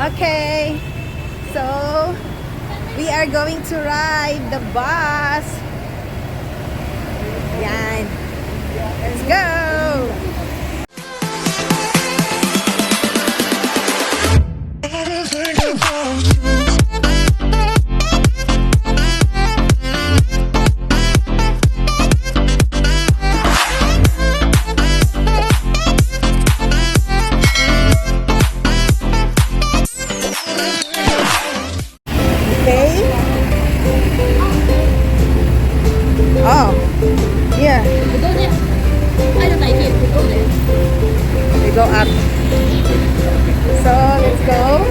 Okay, so we are going to ride the bus. Yan. Let's go! Oh, here. We go there. I don't like it. We go there. We go up. So, let's go.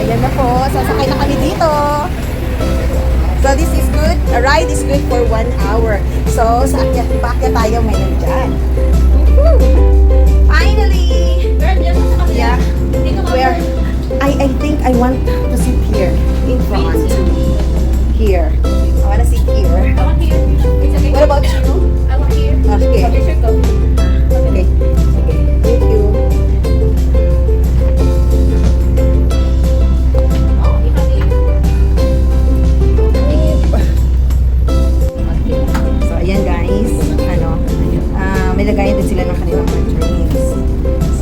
Ayan na po. Sasakay na kami dito. So, this is good. A ride is good for 1 hour. So, paakyat tayo ngayon dyan. Woo! Finally! Girl, dyan sa kanila. Yeah. Hindi ka Where? I think I want to sit here. In front. Here. I want to sit here. I want here. It's okay. What about you? I want here. Okay. Okay, sure, go. Okay. Okay. Thank you. Oh, you have here. So, ayan guys. May lagayan din sila ng kanilang mga drinks.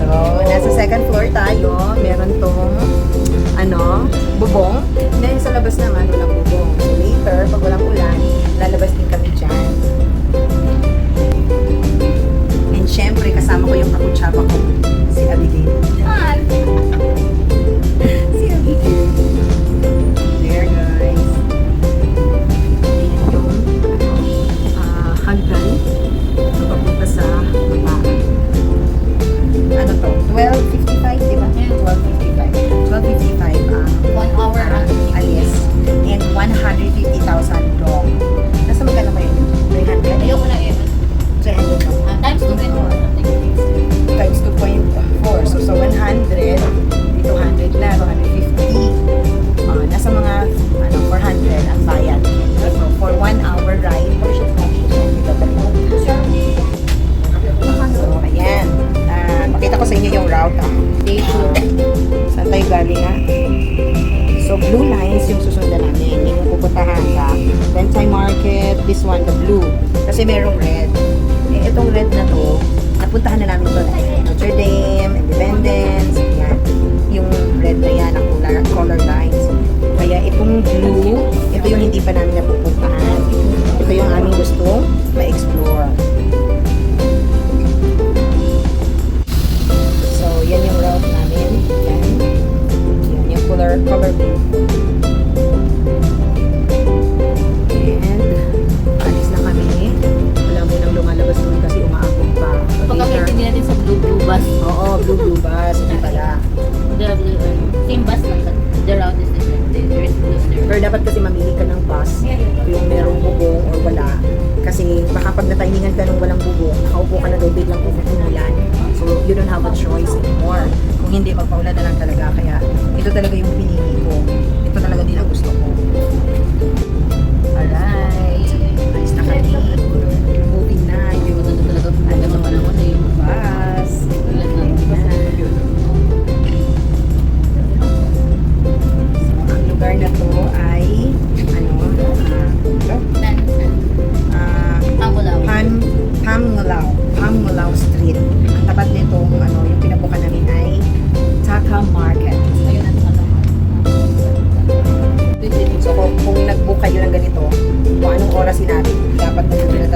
So, nasa second floor tayo. Meron tong, bubong. Then, sa labas naman, walang bubong. So, later, pag walang ulan, lalabas din kami dyan. And syempre, kasama ko yung kakutsaba ko, si Abigail. Hi. Si Abigail. There, guys. Ayan yung, hagdan. Papunta sa baba. Ano to? 12:55, di ba? Yeah. 12:55. 12:55, 1 hour and alis. And 150,000 dong. Nasa magkano kayo? 300? Ayoko na eh. 300 dong. Times 2 or something. Times 2.4. So, 100. Dito 100 na. 250. Nasa mga 400 ang bayad. So, for 1 hour ride, so, ayan. Pakita ko sa inyo yung route. Day 2. Saan tayo galing So, blue lines yung susundan namin. Yung pupuntahan sa Bensai Market. This one, the blue. Kasi merong red. Itong red na to, napuntahan na namin to. Notre Dame, Independence, yan. Yung red na yan, ang color lines. Kaya itong blue, ito yung hindi pa namin napupuntahan. Ito yung aming gusto ma-explore. So, yan yung route namin. Yan. Yan yung color blue. And, alis na kami. Wala mo nang lumalabas doon kasi umaabot pa. Pagkakit hindi natin sa blue bus. Oo, blue bus. Hindi pala. The blue, same bus lang. The route is different. There is blue there. Pero dapat kasi mamili ka ng bus. Yung merong bubong or wala. Kasi baka pag natimingan ka nung walang bubong, nakaupo ka na doon, biglang umulan. So, you don't have a choice anymore. Kung hindi, magpaulan na lang talaga. Kaya, ito talaga yung pinili ko. Ito talaga din ang gusto ko. Alright. Ayos na kami. Moving na yung bus. Ang lugar na to ay Pamulao Street. Ang tapat nito, yung pinabukan namin ay Taka Market. Ayun ang So, kung nag-book kayo ng ganito, kung anong oras sinabi, dapat nandito na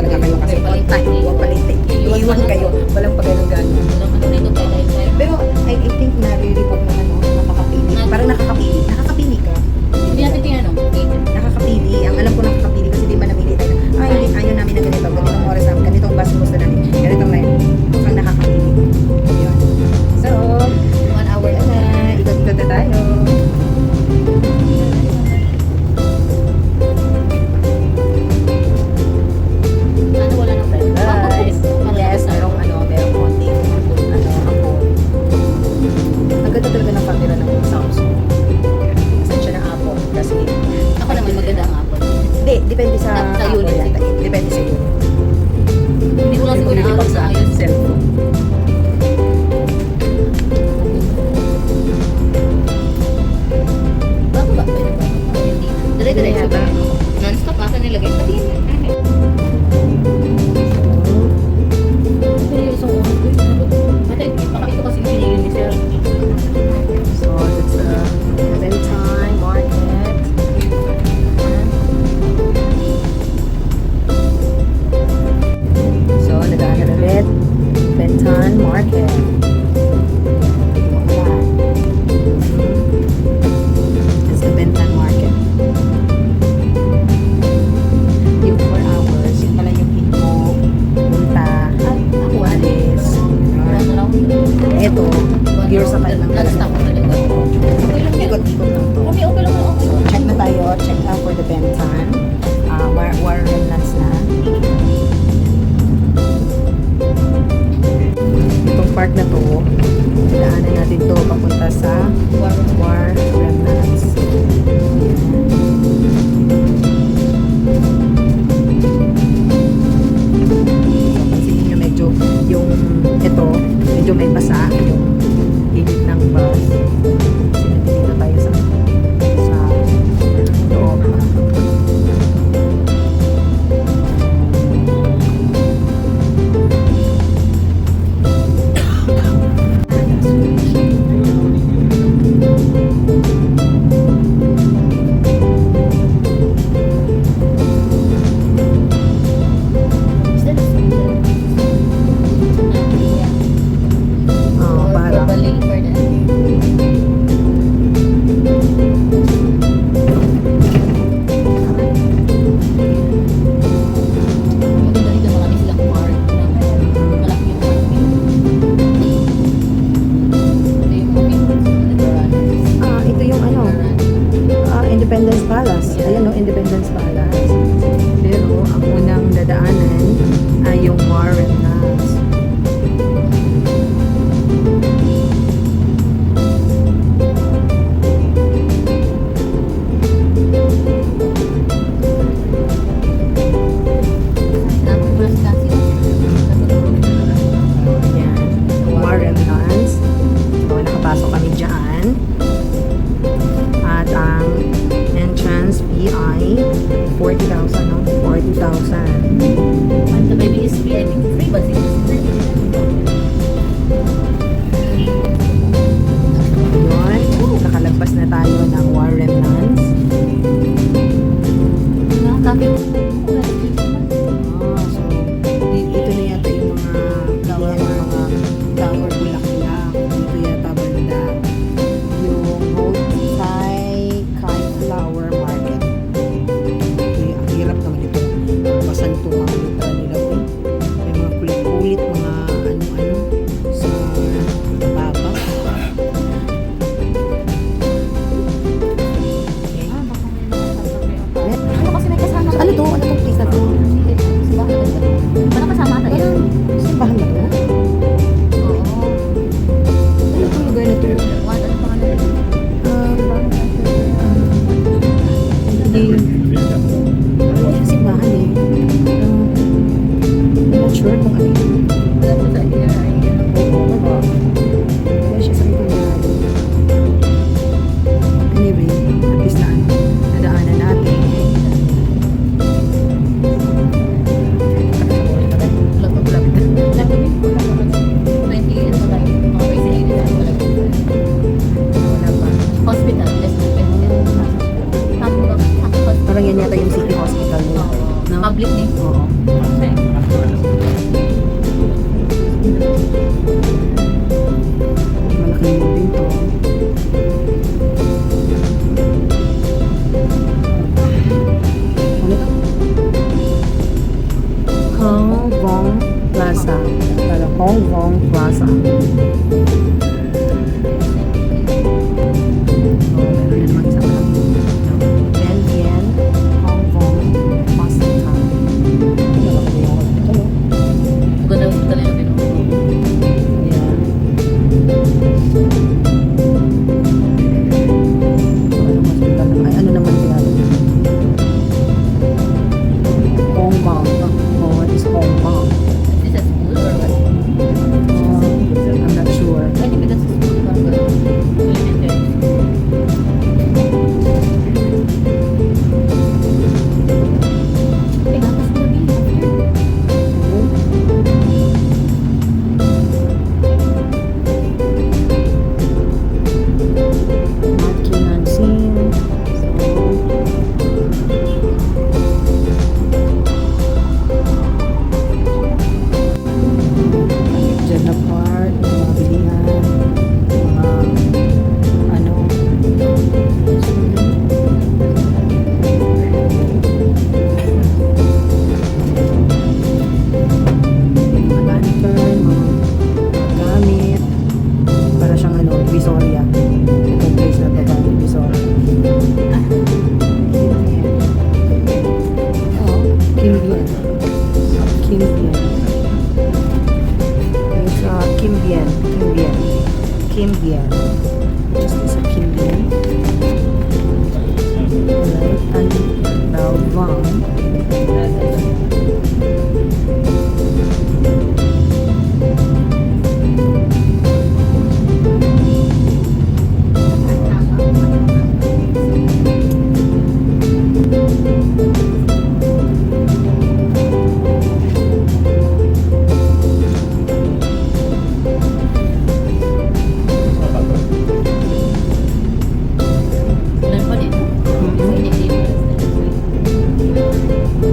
versatile lang talaga. Non-stop talaga. Okay lang yan. Ikot-ikot lang to. Okay, okay lang ako. So, check na tayo. Check na for the Bentan. War remnants na. Itong part na to, daanan natin to papunta sa War remnants. So, pansinin nyo medyo medyo may basa yung gilid ng bus. Kasi nandito tayo sa loob. Is that Parang probably for that. Maganda dito, marami silang park. Malaki yung park. Ito yung mga people sa nag-run. ito yung Independence Palace. Ayan o, Independence Palace. Pero ang unang dadaanan ay yung War remnants. Ayan, War remnants. So, nakapasok kami dyan. At ang entrance fee ay 40,000, no? 40,000. And the baby is free. I think free, but it's free. Yun, nakalagpas na tayo ng War remnants. So, ito na yata yung mga tower bulaklak. Dito yata banda. Yung Thai Kai Flower Market. Okay, ang hirap naman ito. Pasan ito mga lupa nila. May mga kulit-kulit, mga ano-ano sa baba. Ano kasi may kasama? Ano to? Ano tong place na to? Parang kasama tayo. Simbahan na to? Oo. Ano itong lugar na to? What? Ano pangalan? Hindi simbahan eh. I'm not sure kung ano yun. Alam ko sa inyo ay Wala siya sa likod niya. Anyway, at least nadaanan natin. Wala pa. Hospital, just Parang yan yata yung city hospital nila. No? public din. Oo. Malaki yung din to. Ano to? Hong Vong Plaza. Parang Hong Vong Plaza. Meron naman isa pa lang. Bien Bien Hong Vong Hospital. Malaki na yung ito. Ganda hospital yung pinuno. Yeah. Divisoria. Itong place na to, Valley Divisoria. Oh, Kim Bien. Kim Bien. It's Kim Bien. Kim Bien. Kim Bien. Just is a Kim Bien. Alright, and now Vang. Ilan pa dito? Mhm.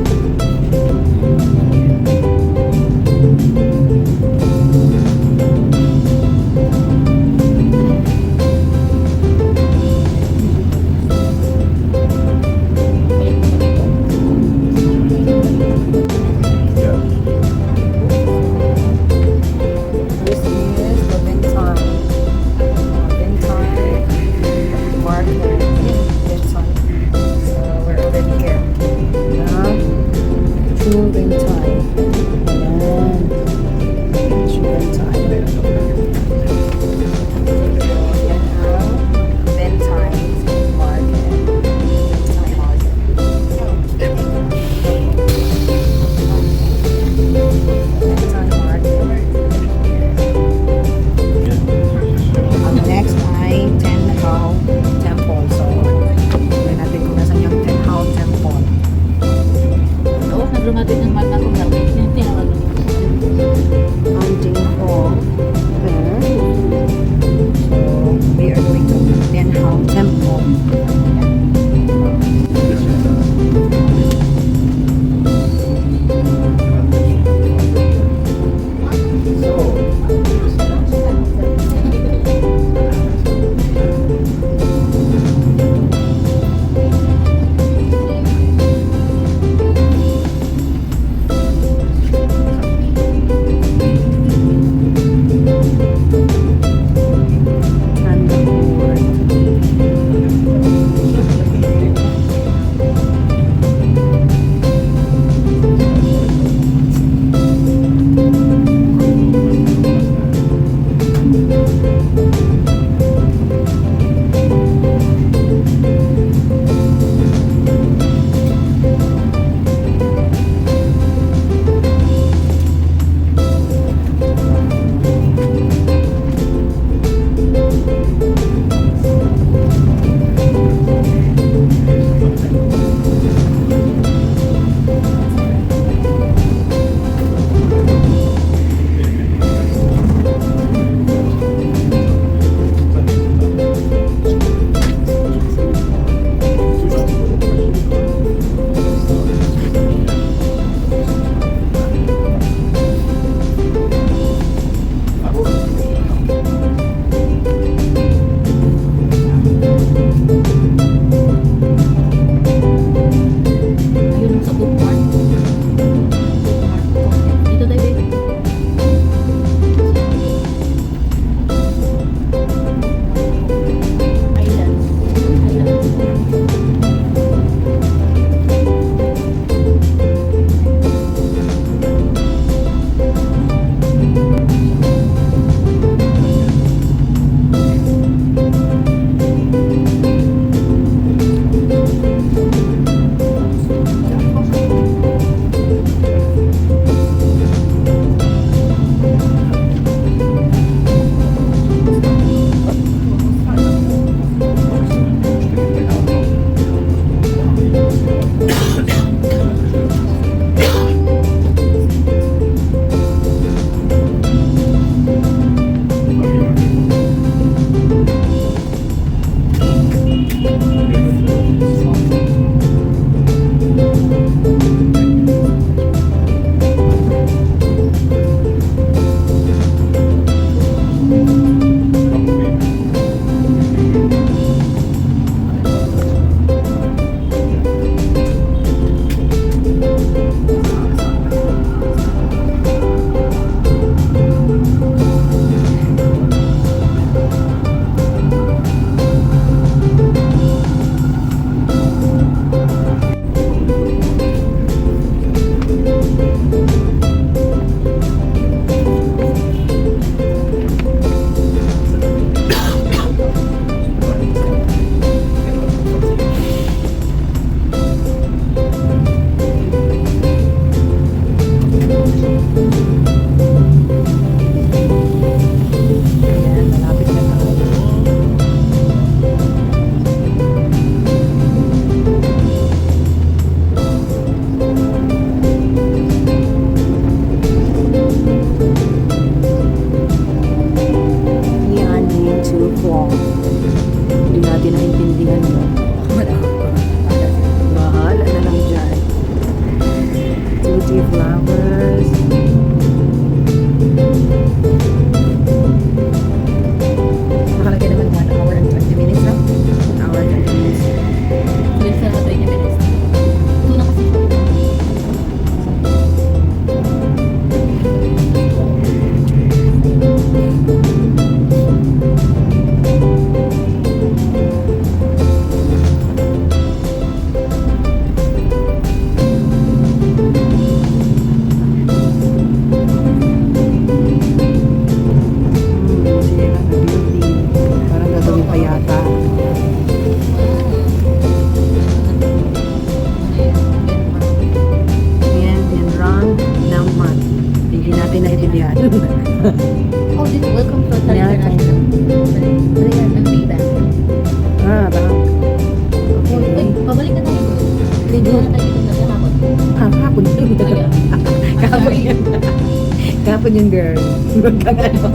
ko yun, girl. Huwag kang ano.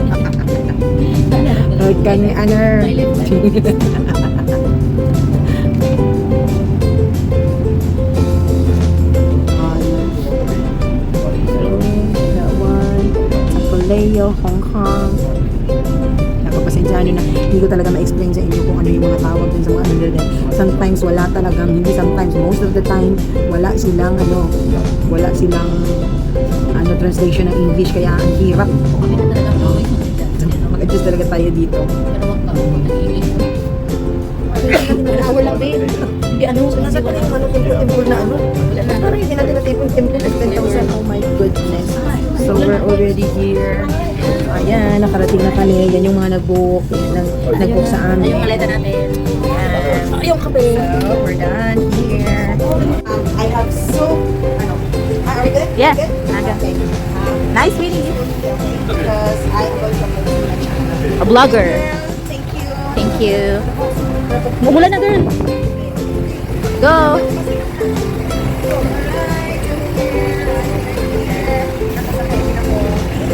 Huwag kang ano. That one. Apoleo, Hong Kong. Napapasensyahan nyo na hindi ko talaga ma-explain sa inyo kung ano yung mga tawag dun sa mga ano nila. Sometimes wala talagang, hindi sometimes, most of the time, wala silang translation ng English, kaya ang hirap. Kami na talaga always Mag-adjust talaga tayo dito. Pero wag ka mag-English. Awal lang din. Hindi ano, nasa pa yung ano, temple na ano. Wala na. Parang hindi natin natin yung temple na 10,000. Oh my goodness. So we're already here. Ayan, nakarating na kami. Yan yung mga nag-book. Nag-book sa Ay, amin. yung maleta natin. Ayan. Yung kape. So, we're done here. I have so, ano, are we good? Yeah. Good? Okay. Nice meeting you. Because I am going to post my channel. A vlogger. Thank you. Thank you. Mumulan na, girl. Go.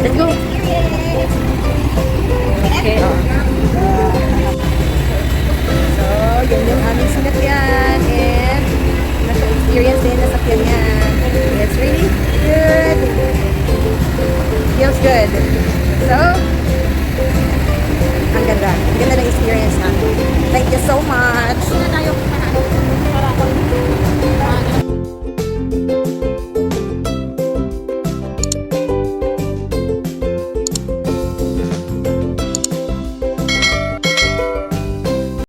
Let's go. Okay. So, yun yung aming sinakyan and nasa-experience din na sakyan yan. It's really good. Feels good.